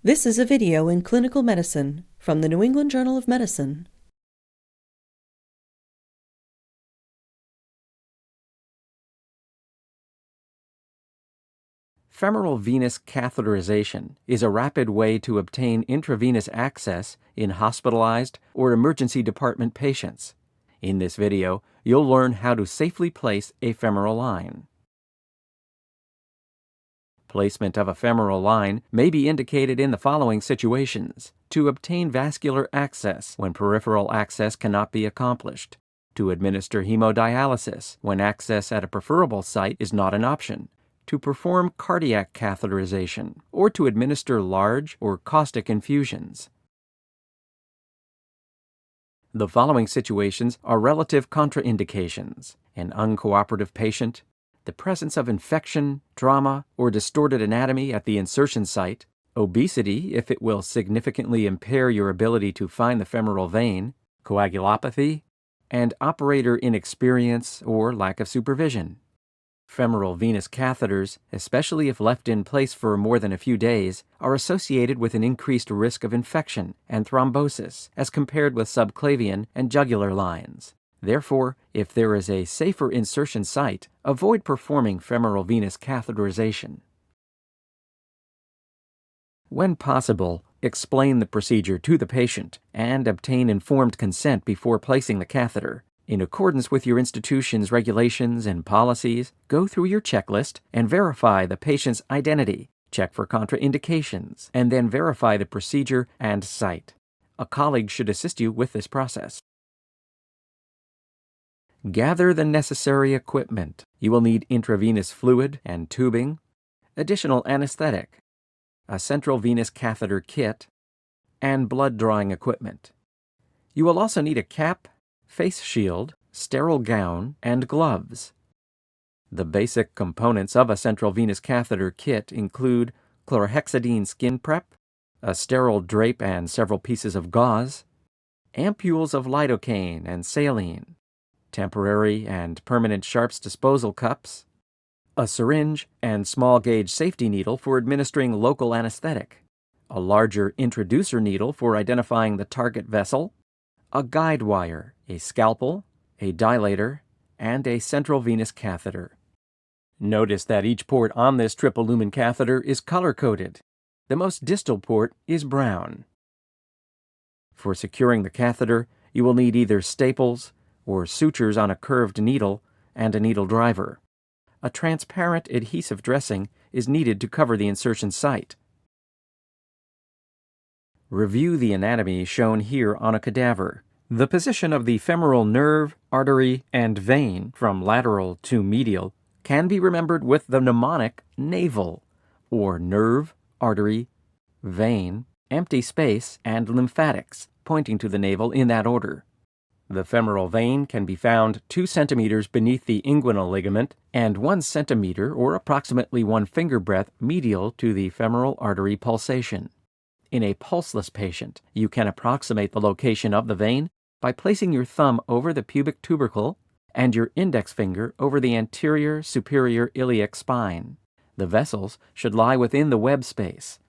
This is a video in clinical medicine from the New England Journal of Medicine. Femoral venous catheterization is a rapid way to obtain intravenous access in hospitalized or emergency department patients. In this video, you'll learn how to safely place a femoral line. Placement of a femoral line may be indicated in the following situations: to obtain vascular access when peripheral access cannot be accomplished, to administer hemodialysis when access at a preferable site is not an option, to perform cardiac catheterization, or to administer large or caustic infusions. The following situations are relative contraindications: an uncooperative patient, the presence of infection, trauma, or distorted anatomy at the insertion site, obesity if it will significantly impair your ability to find the femoral vein, coagulopathy, and operator inexperience or lack of supervision. Femoral venous catheters, especially if left in place for more than a few days, are associated with an increased risk of infection and thrombosis as compared with subclavian and jugular lines. Therefore, if there is a safer insertion site, avoid performing femoral venous catheterization. When possible, explain the procedure to the patient and obtain informed consent before placing the catheter. In accordance with your institution's regulations and policies, go through your checklist and verify the patient's identity, check for contraindications, and then verify the procedure and site. A colleague should assist you with this process. Gather the necessary equipment. You will need intravenous fluid and tubing, additional anesthetic, a central venous catheter kit, and blood drawing equipment. You will also need a cap, face shield, sterile gown, and gloves. The basic components of a central venous catheter kit include chlorhexidine skin prep, a sterile drape and several pieces of gauze, ampules of lidocaine and saline, temporary and permanent sharps disposal cups, a syringe and small gauge safety needle for administering local anesthetic, a larger introducer needle for identifying the target vessel, a guide wire, a scalpel, a dilator, and a central venous catheter. Notice that each port on this triple lumen catheter is color-coded. The most distal port is brown. For securing the catheter, you will need either staples or sutures on a curved needle and a needle driver. A transparent adhesive dressing is needed to cover the insertion site. Review the anatomy shown here on a cadaver. The position of the femoral nerve, artery, and vein from lateral to medial can be remembered with the mnemonic navel, or nerve, artery, vein, empty space, and lymphatics, pointing to the navel in that order. The femoral vein can be found 2 centimeters beneath the inguinal ligament and 1 centimeter or approximately 1 finger breadth medial to the femoral artery pulsation. In a pulseless patient, you can approximate the location of the vein by placing your thumb over the pubic tubercle and your index finger over the anterior superior iliac spine. The vessels should lie within the web space.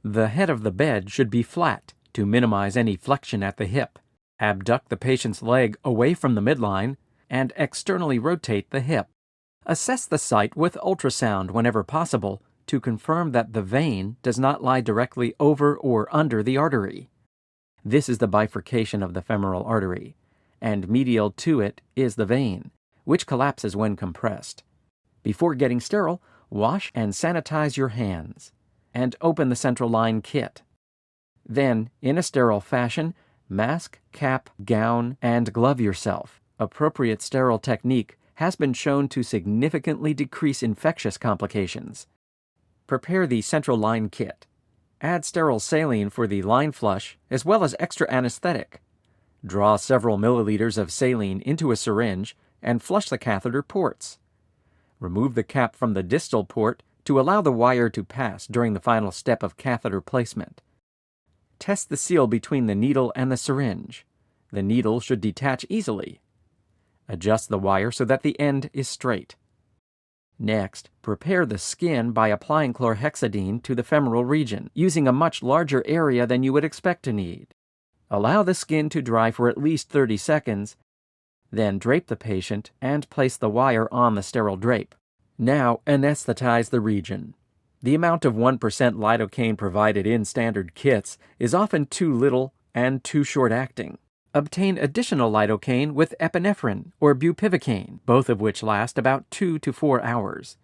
The head of the bed should be flat to minimize any flexion at the hip. Abduct the patient's leg away from the midline and externally rotate the hip. Assess the site with ultrasound whenever possible to confirm that the vein does not lie directly over or under the artery. This is the bifurcation of the femoral artery, and medial to it is the vein, which collapses when compressed. Before getting sterile, wash and sanitize your hands, and open the central line kit. Then, in a sterile fashion, mask, cap, gown, and glove yourself. Appropriate sterile technique has been shown to significantly decrease infectious complications. Prepare the central line kit. Add sterile saline for the line flush, as well as extra anesthetic. Draw several milliliters of saline into a syringe and flush the catheter ports. Remove the cap from the distal port to allow the wire to pass during the final step of catheter placement. Test the seal between the needle and the syringe. The needle should detach easily. Adjust the wire so that the end is straight. Next, prepare the skin by applying chlorhexidine to the femoral region, using a much larger area than you would expect to need. Allow the skin to dry for at least 30 seconds, then drape the patient and place the wire on the sterile drape. Now, anesthetize the region. The amount of 1% lidocaine provided in standard kits is often too little and too short-acting. Obtain additional lidocaine with epinephrine or bupivacaine, both of which last about 2 to 4 hours.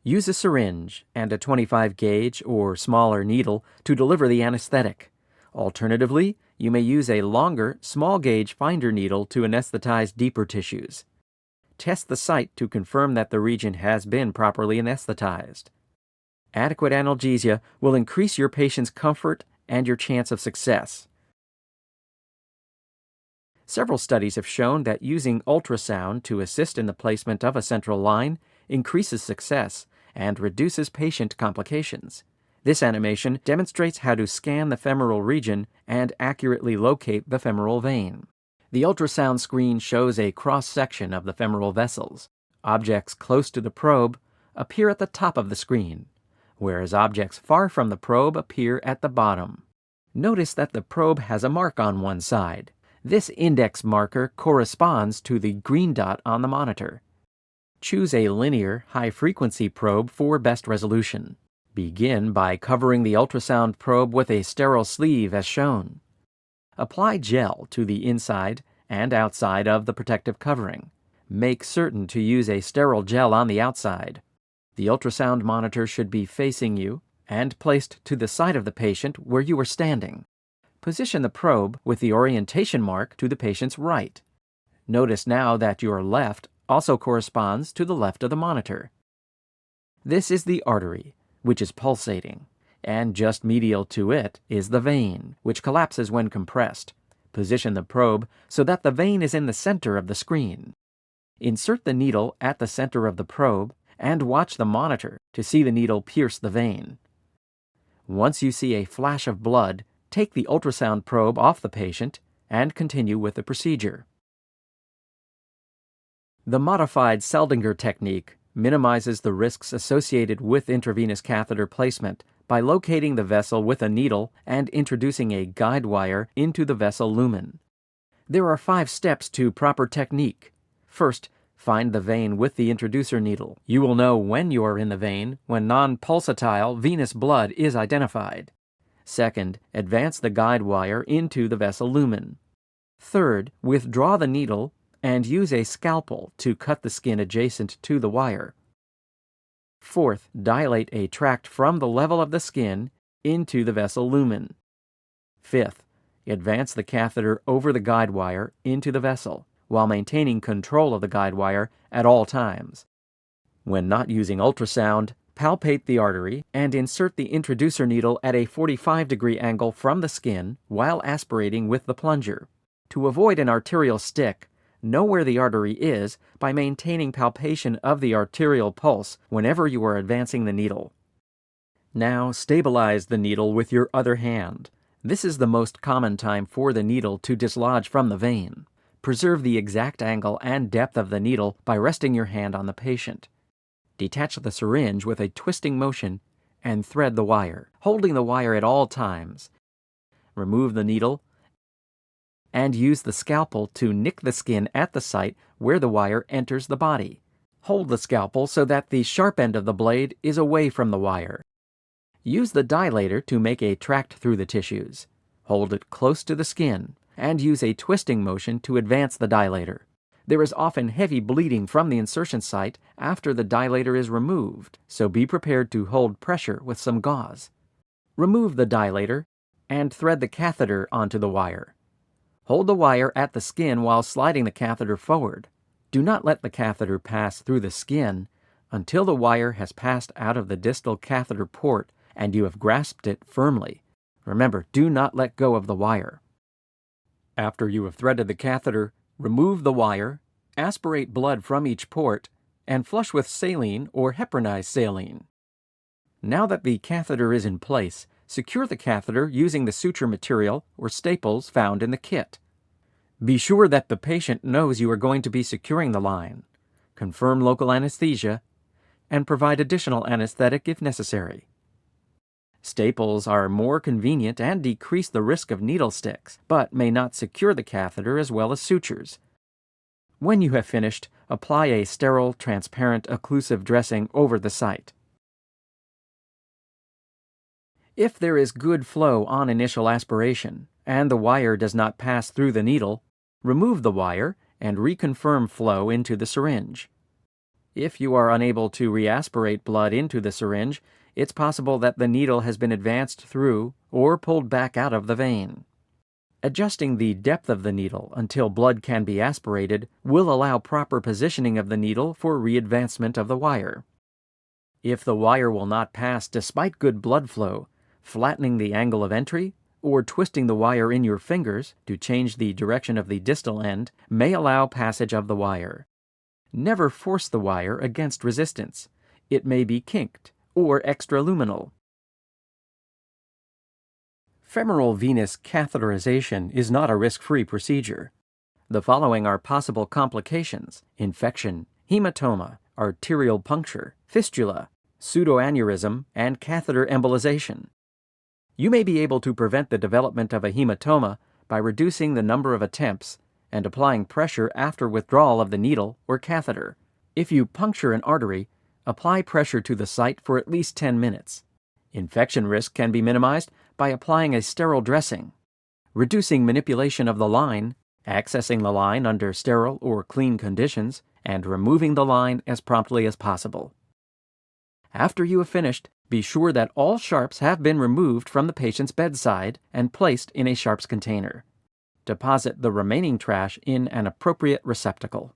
Use a syringe and a 25 gauge or smaller needle to deliver the anesthetic. Alternatively, you may use a longer, small gauge finder needle to anesthetize deeper tissues. Test the site to confirm that the region has been properly anesthetized. Adequate analgesia will increase your patient's comfort and your chance of success. Several studies have shown that using ultrasound to assist in the placement of a central line increases success and reduces patient complications. This animation demonstrates how to scan the femoral region and accurately locate the femoral vein. The ultrasound screen shows a cross-section of the femoral vessels. Objects close to the probe appear at the top of the screen, whereas objects far from the probe appear at the bottom. Notice that the probe has a mark on one side. This index marker corresponds to the green dot on the monitor. Choose a linear, high-frequency probe for best resolution. Begin by covering the ultrasound probe with a sterile sleeve as shown. Apply gel to the inside and outside of the protective covering. Make certain to use a sterile gel on the outside. The ultrasound monitor should be facing you and placed to the side of the patient where you are standing. Position the probe with the orientation mark to the patient's right. Notice now that your left also corresponds to the left of the monitor. This is the artery, which is pulsating, and just medial to it is the vein, which collapses when compressed. Position the probe so that the vein is in the center of the screen. Insert the needle at the center of the probe and watch the monitor to see the needle pierce the vein. Once you see a flash of blood, take the ultrasound probe off the patient and continue with the procedure. The modified Seldinger technique minimizes the risks associated with intravenous catheter placement by locating the vessel with a needle and introducing a guide wire into the vessel lumen. There are 5 steps to proper technique. First, find the vein with the introducer needle. You will know when you are in the vein when non-pulsatile venous blood is identified. Second, advance the guide wire into the vessel lumen. Third, withdraw the needle and use a scalpel to cut the skin adjacent to the wire. Fourth, dilate a tract from the level of the skin into the vessel lumen. Fifth, advance the catheter over the guide wire into the vessel, while maintaining control of the guide wire at all times. When not using ultrasound, palpate the artery and insert the introducer needle at a 45-degree angle from the skin while aspirating with the plunger. To avoid an arterial stick, know where the artery is by maintaining palpation of the arterial pulse whenever you are advancing the needle. Now stabilize the needle with your other hand. This is the most common time for the needle to dislodge from the vein. Preserve the exact angle and depth of the needle by resting your hand on the patient. Detach the syringe with a twisting motion and thread the wire, holding the wire at all times. Remove the needle and use the scalpel to nick the skin at the site where the wire enters the body. Hold the scalpel so that the sharp end of the blade is away from the wire. Use the dilator to make a tract through the tissues. Hold it close to the skin and use a twisting motion to advance the dilator. There is often heavy bleeding from the insertion site after the dilator is removed, so be prepared to hold pressure with some gauze. Remove the dilator and thread the catheter onto the wire. Hold the wire at the skin while sliding the catheter forward. Do not let the catheter pass through the skin until the wire has passed out of the distal catheter port and you have grasped it firmly. Remember, do not let go of the wire. After you have threaded the catheter, remove the wire, aspirate blood from each port, and flush with saline or heparinized saline. Now that the catheter is in place, secure the catheter using the suture material or staples found in the kit. Be sure that the patient knows you are going to be securing the line. Confirm local anesthesia. and provide additional anesthetic if necessary. Staples are more convenient and decrease the risk of needle sticks, but may not secure the catheter as well as sutures. When you have finished, apply a sterile, transparent, occlusive dressing over the site. If there is good flow on initial aspiration, and the wire does not pass through the needle, remove the wire and reconfirm flow into the syringe. If you are unable to reaspirate blood into the syringe, it's possible that the needle has been advanced through or pulled back out of the vein. Adjusting the depth of the needle until blood can be aspirated will allow proper positioning of the needle for readvancement of the wire. If the wire will not pass despite good blood flow, flattening the angle of entry or twisting the wire in your fingers to change the direction of the distal end may allow passage of the wire. Never force the wire against resistance. It may be kinked or extraluminal. Femoral venous catheterization is not a risk-free procedure. The following are possible complications: infection, hematoma, arterial puncture, fistula, pseudoaneurysm, and catheter embolization. You may be able to prevent the development of a hematoma by reducing the number of attempts and applying pressure after withdrawal of the needle or catheter. If you puncture an artery, apply pressure to the site for at least 10 minutes. Infection risk can be minimized by applying a sterile dressing, reducing manipulation of the line, accessing the line under sterile or clean conditions, and removing the line as promptly as possible. After you have finished, be sure that all sharps have been removed from the patient's bedside and placed in a sharps container. Deposit the remaining trash in an appropriate receptacle.